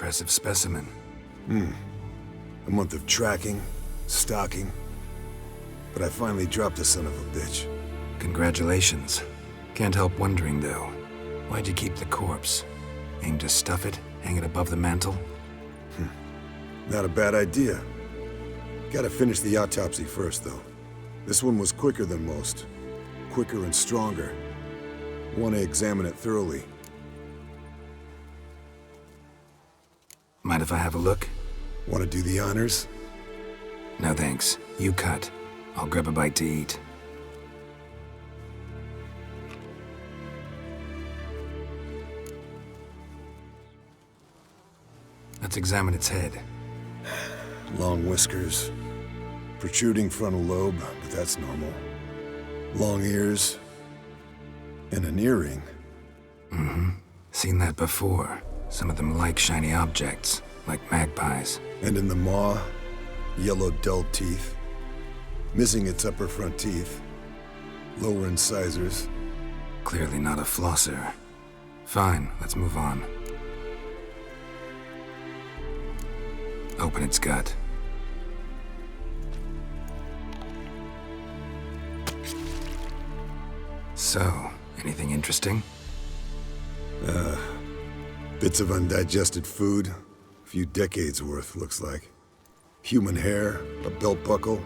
Impressive specimen. A month of tracking, stalking. But I finally dropped the son of a bitch. Congratulations. Can't help wondering, though. Why'd you keep the corpse? Aim to stuff it? Hang it above the mantel? Not a bad idea. Gotta finish the autopsy first, though. This one was quicker than most. Quicker and stronger. Want to examine it thoroughly. Mind if I have a look? Want to do the honors? No thanks. You cut. I'll grab a bite to eat. Let's examine its head. Long whiskers. Protruding frontal lobe, but that's normal. Long ears. And an earring. Seen that before. Some of them like shiny objects, like magpies. And in the maw, yellow dull teeth. Missing its upper front teeth. Lower incisors. Clearly not a flosser. Fine, let's move on. Open its gut. So, anything interesting? Bits of undigested food. A few decades worth, looks like. Human hair, a belt buckle,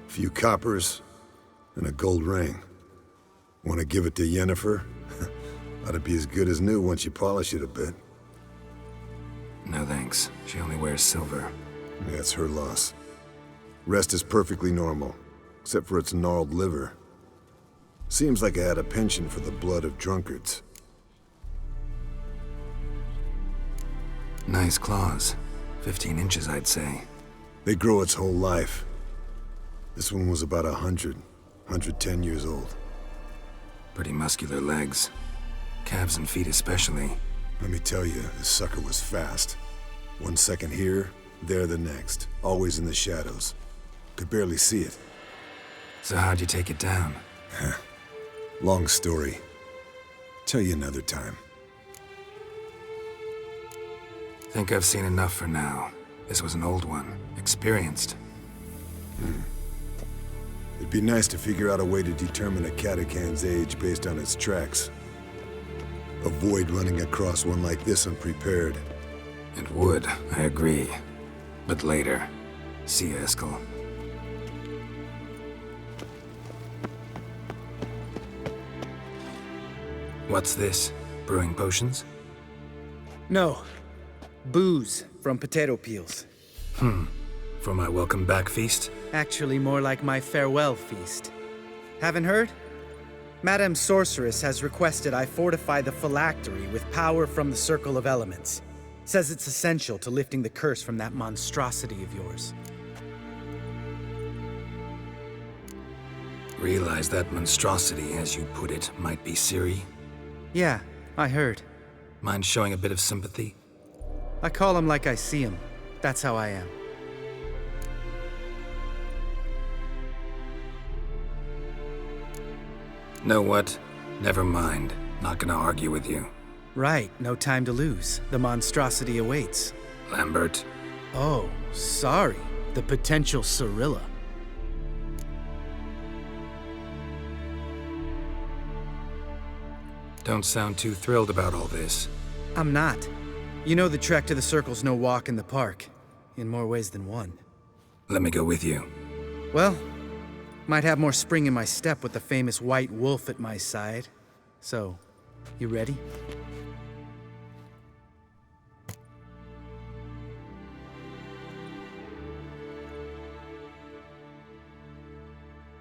a few coppers, and a gold ring. Want to give it to Yennefer? Ought to be as good as new once you polish it a bit. No thanks. She only wears silver. That's her loss. Rest is perfectly normal, except for its gnarled liver. Seems like I had a penchant for the blood of drunkards. Nice claws. 15 inches, I'd say. They grow its whole life. This one was about 110 years old. Pretty muscular legs. Calves and feet especially. Let me tell you, this sucker was fast. 1 second here, there the next. Always in the shadows. Could barely see it. So how'd you take it down? Long story. Tell you another time. Think I've seen enough for now. This was an old one. Experienced. It'd be nice to figure out a way to determine a catacan's age based on its tracks. Avoid running across one like this unprepared. It would, I agree. But later. See you, Eskel. What's this? Brewing potions? No. Booze from potato peels. For my welcome back feast? Actually, more like my farewell feast. Haven't heard? Madame Sorceress has requested I fortify the phylactery with power from the Circle of Elements. Says it's essential to lifting the curse from that monstrosity of yours. Realize that monstrosity, as you put it, might be Ciri? Yeah, I heard. Mind showing a bit of sympathy? I call him like I see him. That's how I am. Know what? Never mind. Not gonna argue with you. Right, no time to lose. The monstrosity awaits. Lambert? Oh, sorry. The potential Cirilla. Don't sound too thrilled about all this. I'm not. You know the trek to the Circle's no walk in the park. In more ways than one. Let me go with you. Well, might have more spring in my step with the famous white wolf at my side. So, you ready?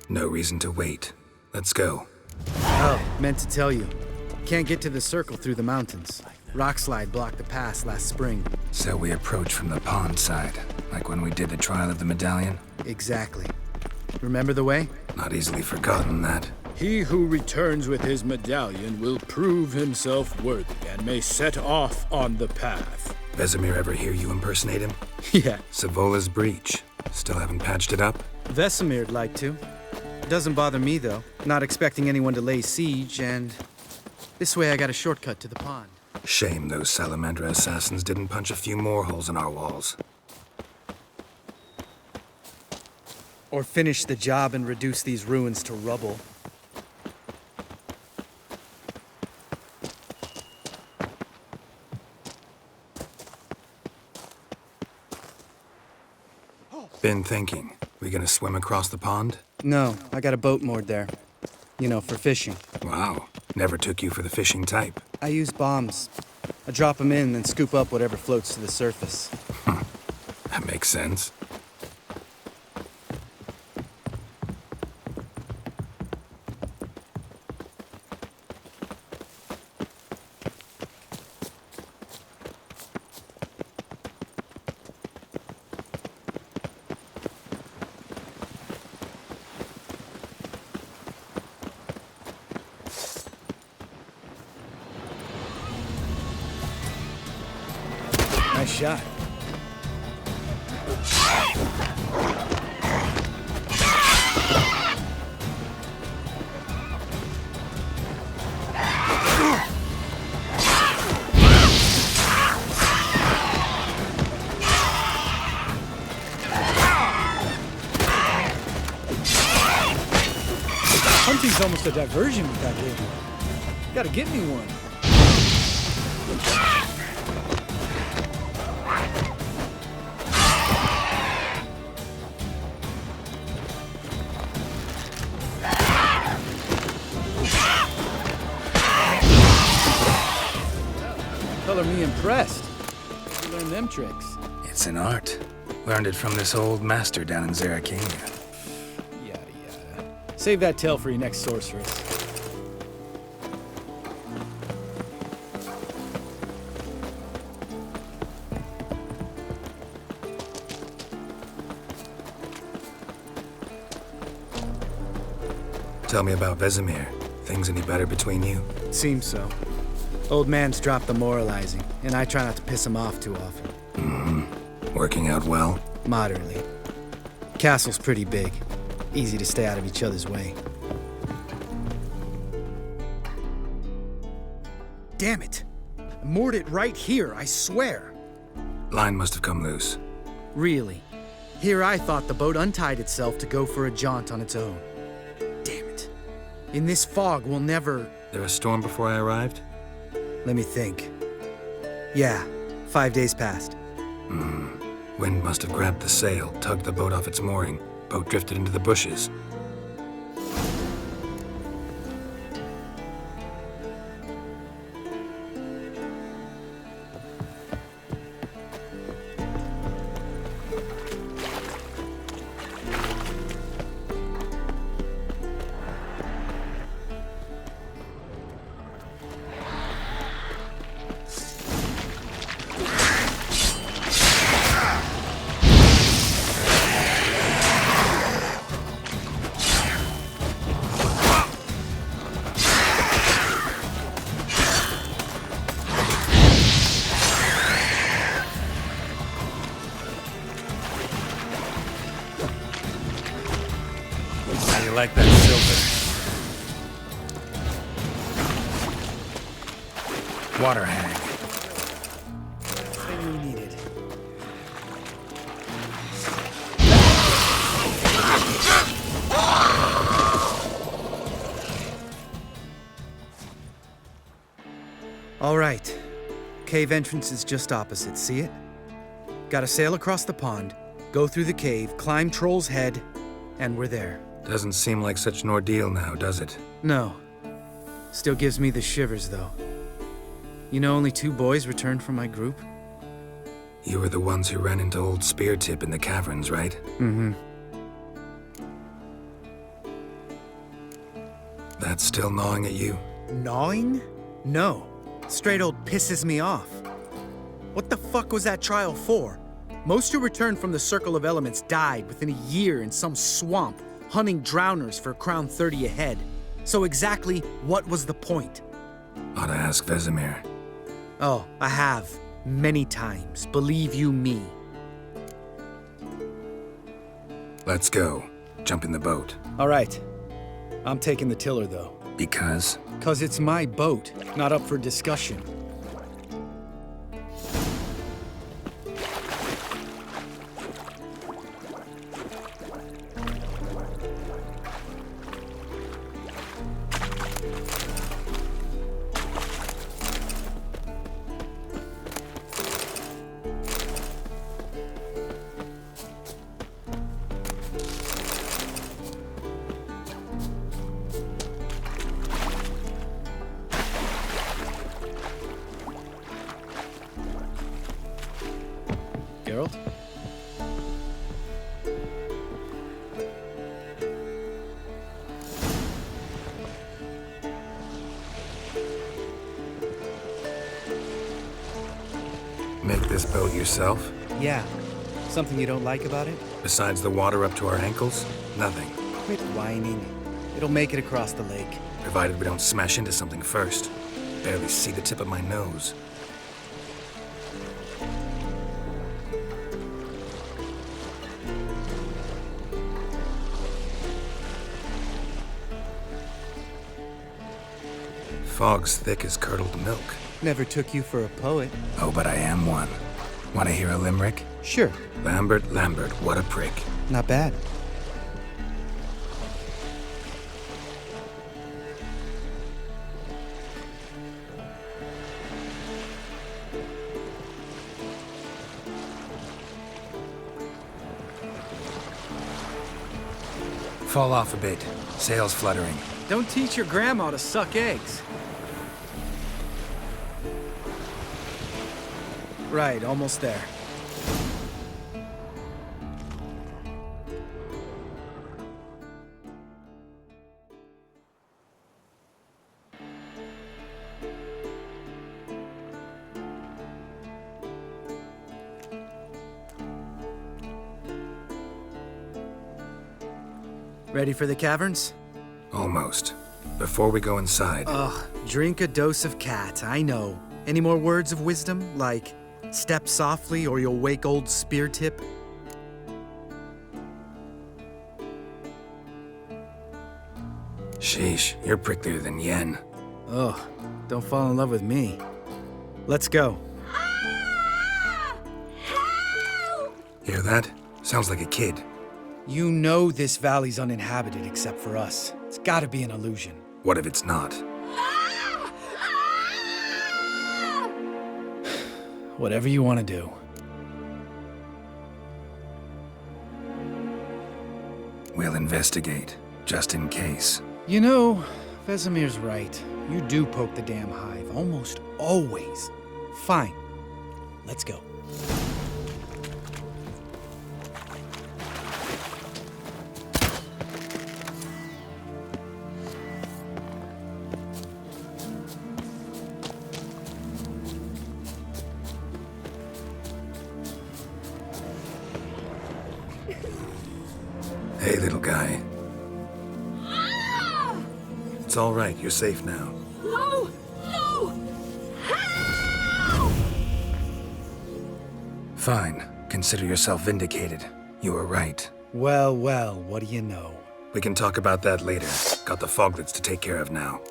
No reason to wait. Let's go. Oh, meant to tell you. Can't get to the Circle through the mountains. Rockslide blocked the pass last spring. So we approach from the pond side, like when we did the trial of the medallion? Exactly. Remember the way? Not easily forgotten, that. He who returns with his medallion will prove himself worthy and may set off on the path. Vesemir ever hear you impersonate him? Yeah. Savola's breach. Still haven't patched it up? Vesemir'd like to. Doesn't bother me, though. Not expecting anyone to lay siege, and... this way I got a shortcut to the pond. Shame those Salamandra assassins didn't punch a few more holes in our walls. Or finish the job and reduce these ruins to rubble. Been thinking. We gonna swim across the pond? No, I got a boat moored there. You know, for fishing. Wow. Never took you for the fishing type. I use bombs. I drop them in, then scoop up whatever floats to the surface. That makes sense. Nice shot. Hunting's almost a diversion with that game. Gotta get me one. Color me impressed. Where'd you learn them tricks? It's an art. Learned it from this old master down in Zeracania. Yada yada. Save that tale for your next sorceress. Tell me about Vesemir. Things any better between you? Seems so. Old man's dropped the moralizing, and I try not to piss him off too often. Working out well? Moderately. Castle's pretty big. Easy to stay out of each other's way. Damn it! I moored it right here, I swear. Line must have come loose. Really? Here I thought the boat untied itself to go for a jaunt on its own. Damn it. In this fog, we'll never... There a storm before I arrived? Let me think. Yeah, 5 days passed. Wind must have grabbed the sail, tugged the boat off its mooring. Boat drifted into the bushes. Like that silver. Water hang. Thing we needed. All right. Cave entrance is just opposite, see it? Gotta sail across the pond, go through the cave, climb Troll's Head, and we're there. Doesn't seem like such an ordeal now, does it? No. Still gives me the shivers, though. You know only 2 boys returned from my group? You were the ones who ran into old Speartip in the caverns, right? Mm-hmm. That's still gnawing at you? Gnawing? No. Straight old pisses me off. What the fuck was that trial for? Most who returned from the Circle of Elements died within a year in some swamp, hunting drowners for Crown 30 a head. So exactly what was the point? Ought to ask Vesemir. Oh, I have. Many times. Believe you me. Let's go. Jump in the boat. All right. I'm taking the tiller, though. Because? 'Cause it's my boat, not up for discussion. this boat yourself? Yeah. Something you don't like about it? Besides the water up to our ankles? Nothing. Quit whining. It'll make it across the lake. Provided we don't smash into something first. Barely see the tip of my nose. Fog's thick as curdled milk. Never took you for a poet. Oh, but I am one. Want to hear a limerick? Sure. Lambert, what a prick. Not bad. Fall off a bit. Sails fluttering. Don't teach your grandma to suck eggs. Right, almost there. Ready for the caverns? Almost. Before we go inside, Ugh, drink a dose of cat, I know. Any more words of wisdom, like step softly or you'll wake old spear tip? sheesh, you're pricklier than yen. Ugh, don't fall in love with me. Let's go. Hear that? Sounds like a kid. You know this valley's uninhabited except for us. It's gotta be an illusion. What if it's not? Whatever you want to do. We'll investigate, just in case. You know, Vesemir's right. You do poke the damn hive, almost always. Fine. Let's go. Hey, little guy. It's all right, you're safe now. No! No! Help! Fine. Consider yourself vindicated. You were right. Well, well, what do you know? We can talk about that later. Got the foglets to take care of now.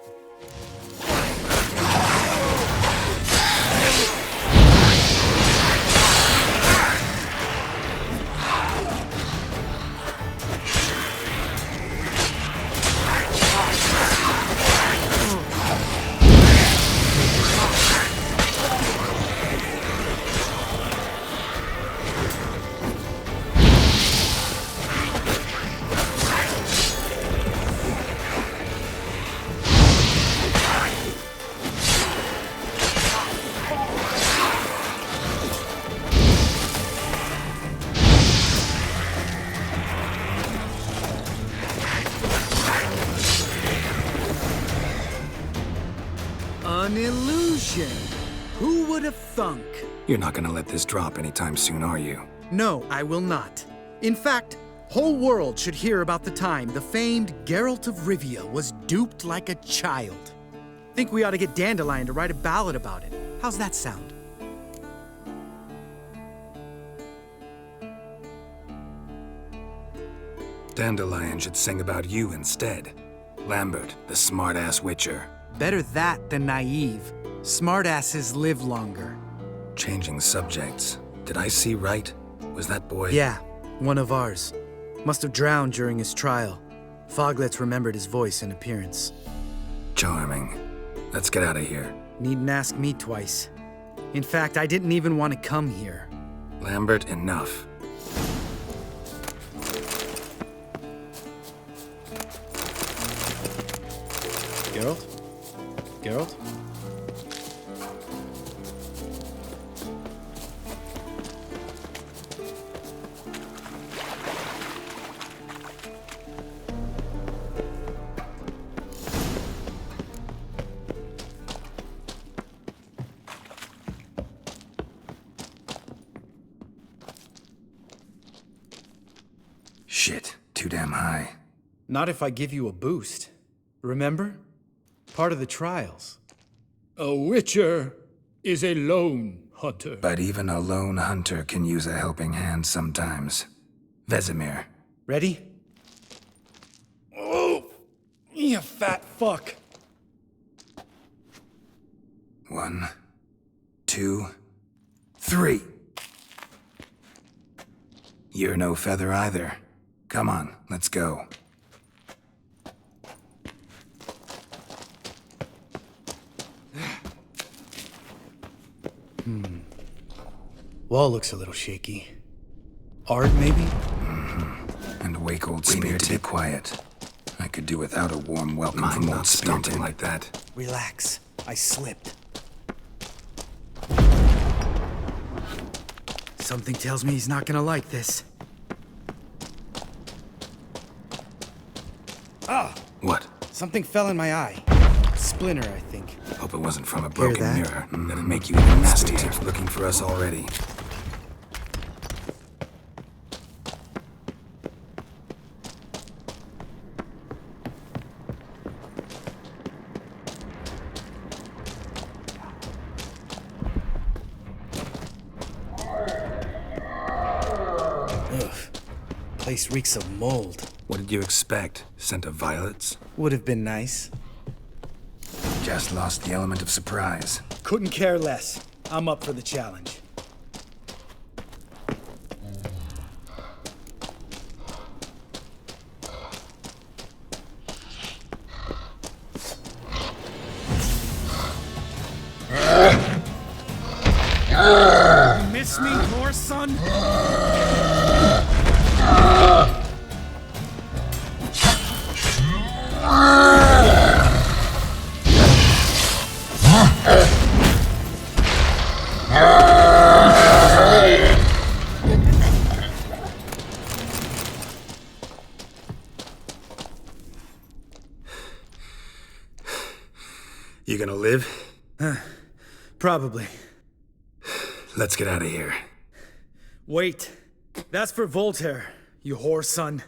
An illusion! Who would have thunk? You're not gonna let this drop anytime soon, are you? No, I will not. In fact, whole world should hear about the time the famed Geralt of Rivia was duped like a child. Think we ought to get Dandelion to write a ballad about it. How's that sound? Dandelion should sing about you instead. Lambert, the smart-ass witcher. Better that than naive. Smartasses live longer. Changing subjects. Did I see right? Was that boy? Yeah, one of ours. Must have drowned during his trial. Foglets remembered his voice and appearance. Charming. Let's get out of here. Needn't ask me twice. In fact, I didn't even want to come here. Lambert, enough. Geralt? Geralt? Not if I give you a boost. Remember? Part of the trials. A witcher is a lone hunter. But even a lone hunter can use a helping hand sometimes. Vesemir. Ready? Oh! You fat fuck! 1, 2, 3. You're no feather either. Come on, let's go. Wall looks a little shaky. Art, maybe? And wake old Spear to be quiet. I could do without a warm welcome from old Spear like that. Relax. I slipped. Something tells me he's not gonna like this. Ah! What? Something fell in my eye. Splinter, I think. Hope it wasn't from a broken that? mirror. That'd make you even nastier. Looking for us already. Place reeks of mold. What did you expect? Scent of violets? Would have been nice. Just lost the element of surprise. Couldn't care less. I'm up for the challenge. You miss me more, son? You gonna live? Probably. Let's get out of here. Wait. That's for Voltaire, you whore son.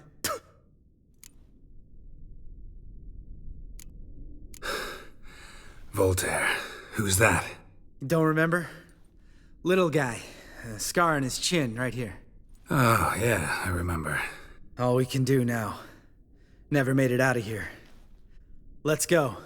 Voltaire. Who's that? Don't remember? Little guy. A scar on his chin, right here. Oh, yeah, I remember. All we can do now. Never made it out of here. Let's go.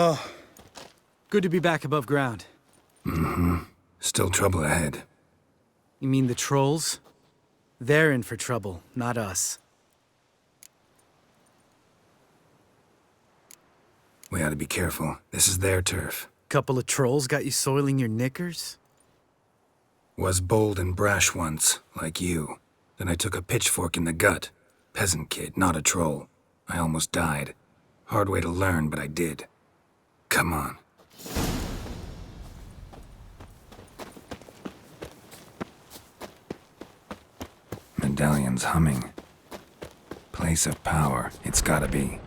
Oh, good to be back above ground. Still trouble ahead. You mean the trolls? They're in for trouble, not us. We ought to be careful. This is their turf. Couple of trolls got you soiling your knickers? Was bold and brash once, like you. Then I took a pitchfork in the gut. Peasant kid, not a troll. I almost died. Hard way to learn, but I did. Come on. Medallion's humming. Place of power, it's gotta be.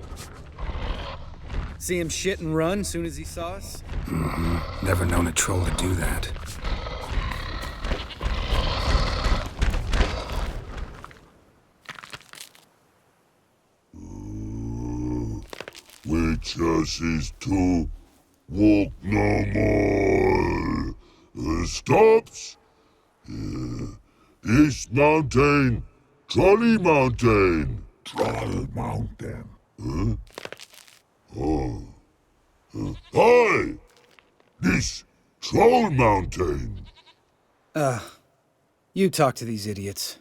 See him shit and run soon as he saw us? Never known a troll to do that. Witches is to walk no more. Stops. East Mountain, Trolley Mountain. Troll Mountain. Huh? Oh. Hi! This Troll Mountain. You talk to these idiots.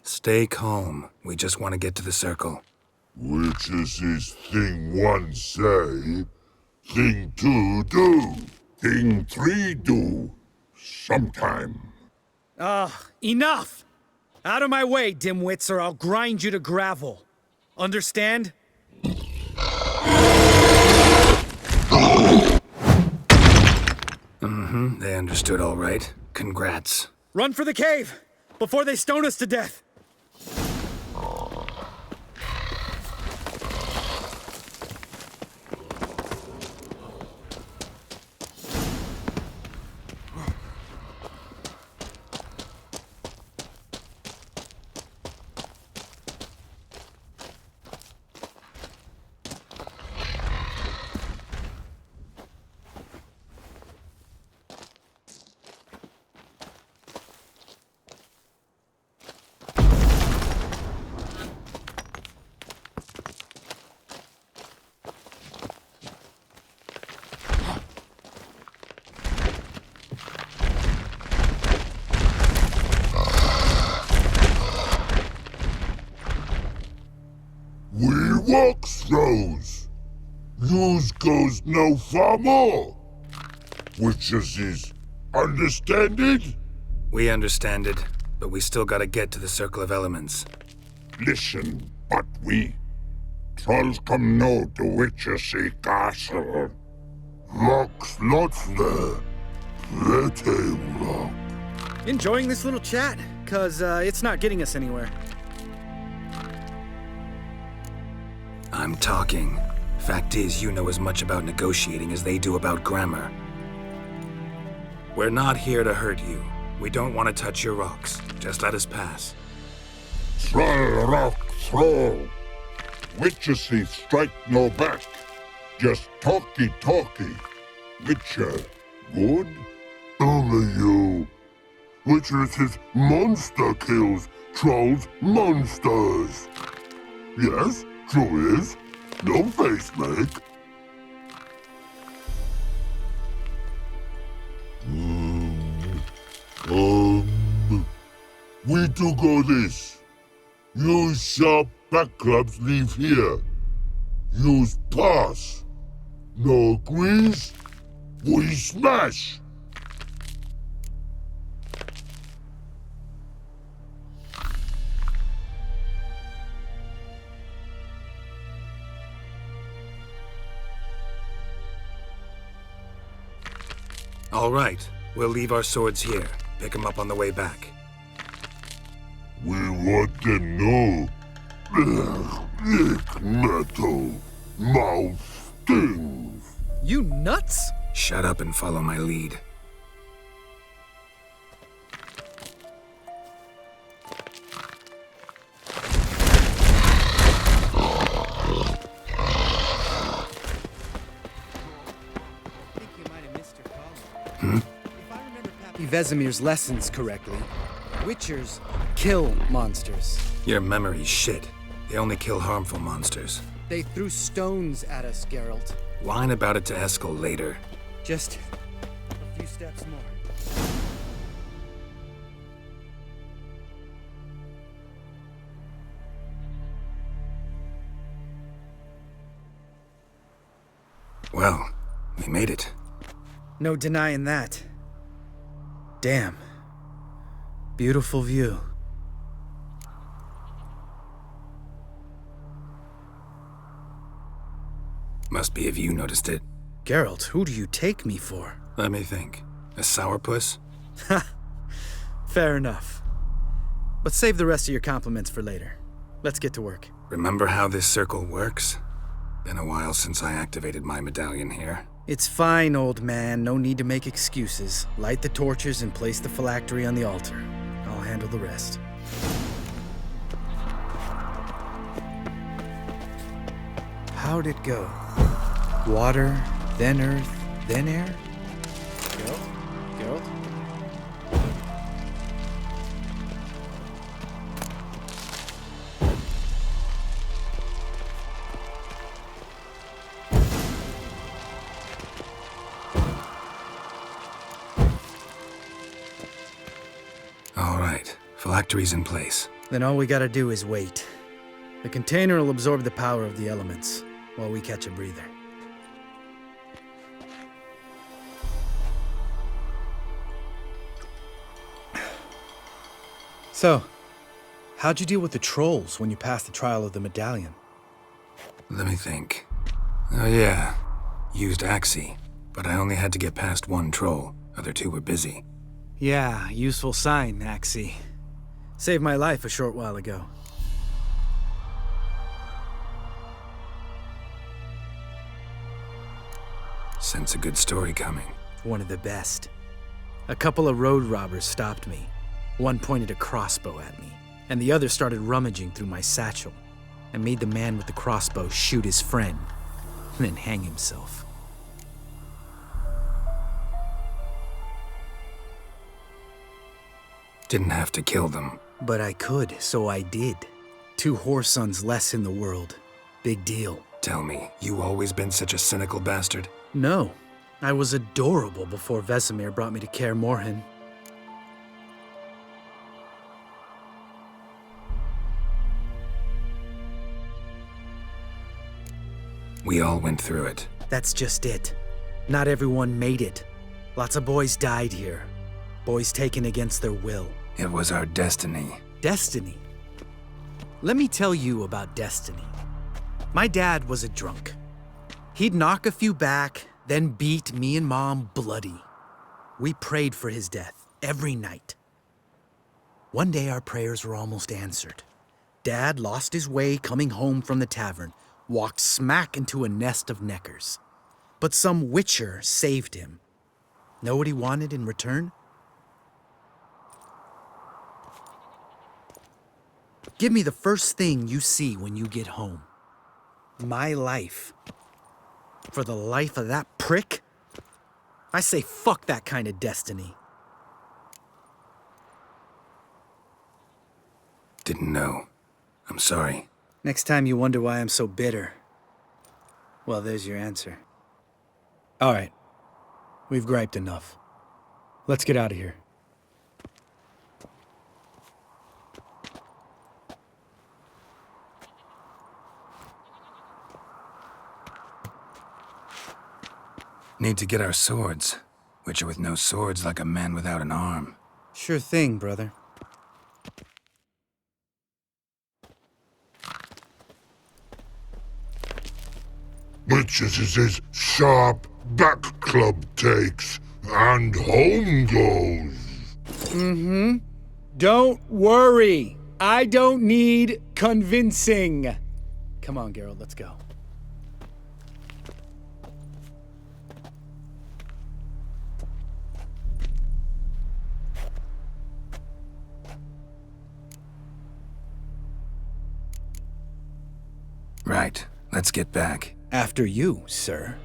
Stay calm. We just want to get to the circle. Which is his thing one say, thing two do, thing three do, sometime. Enough! Out of my way, dimwits, or I'll grind you to gravel. Understand? They understood all right. Congrats. Run for the cave! Before they stone us to death! We walk throws. Yous goes no far more. Which is understand it? We understand it, but we still gotta get to the Circle of Elements. Listen, but we trolls come no to Witchersea Castle. Rocks lots there. Pretty rock. Enjoying this little chat? Cause, it's not getting us anywhere. I'm talking. Fact is, you know as much about negotiating as they do about grammar. We're not here to hurt you. We don't want to touch your rocks. Just let us pass. Troll rock throw. Witchersea strike no back. Just talky. Witcher, good? Only you. Witcher's monster kills trolls monsters. Yes, true is. No face make. We do go this. Use sharp back clubs leave here. Use pass. No agrees? We smash. All right. We'll leave our swords here. Pick them up on the way back. We want them know. Lick metal. Mouth stings. You nuts? Shut up and follow my lead. Vesemir's lessons correctly, Witchers kill monsters. Your memory's shit. They only kill harmful monsters. They threw stones at us, Geralt. Whine about it to Eskel later. Just a few steps more. Well, we made it. No denying that. Damn. Beautiful view. Must be if you noticed it. Geralt, who do you take me for? Let me think. A sourpuss? Fair enough. But save the rest of your compliments for later. Let's get to work. Remember how this circle works? Been a while since I activated my medallion here. It's fine, old man. No need to make excuses. Light the torches and place the phylactery on the altar. I'll handle the rest. how'd it go? Water, then earth, then air? Geralt? All right, phylactery's in place. Then all we gotta do is wait. The container will absorb the power of the elements, while we catch a breather. So, how'd you deal with the trolls when you passed the trial of the medallion? Let me think. Oh yeah, used Axie, but I only had to get past one troll. Other two were busy. Yeah, useful sign, Axie. Saved my life a short while ago. Sense a good story coming. One of the best. A couple of road robbers stopped me. One pointed a crossbow at me, and the other started rummaging through my satchel, and made the man with the crossbow shoot his friend, and then hang himself. Didn't have to kill them. But I could, so I did. 2 whoresons less in the world. Big deal. Tell me, you always been such a cynical bastard? No, I was adorable before Vesemir brought me to Kaer Morhen. We all went through it. That's just it. Not everyone made it. Lots of boys died here. Boys taken against their will. It was our destiny. Destiny. Let me tell you about destiny. My dad was a drunk. He'd knock a few back, then beat me and Mom bloody. We prayed for his death every night. One day our prayers were almost answered. Dad lost his way coming home from the tavern, walked smack into a nest of neckers. But some witcher saved him. Know what he wanted in return? Give me the first thing you see when you get home. My life. For the life of that prick? I say fuck that kind of destiny. Didn't know. I'm sorry. Next time you wonder why I'm so bitter, well, there's your answer. All right. We've griped enough. Let's get out of here. Need to get our swords. Witcher with no swords like a man without an arm. Sure thing, brother. Witches is his sharp back club takes, and home goes. Don't worry. I don't need convincing. Come on, Geralt, let's go. Right. Let's get back. After you, sir.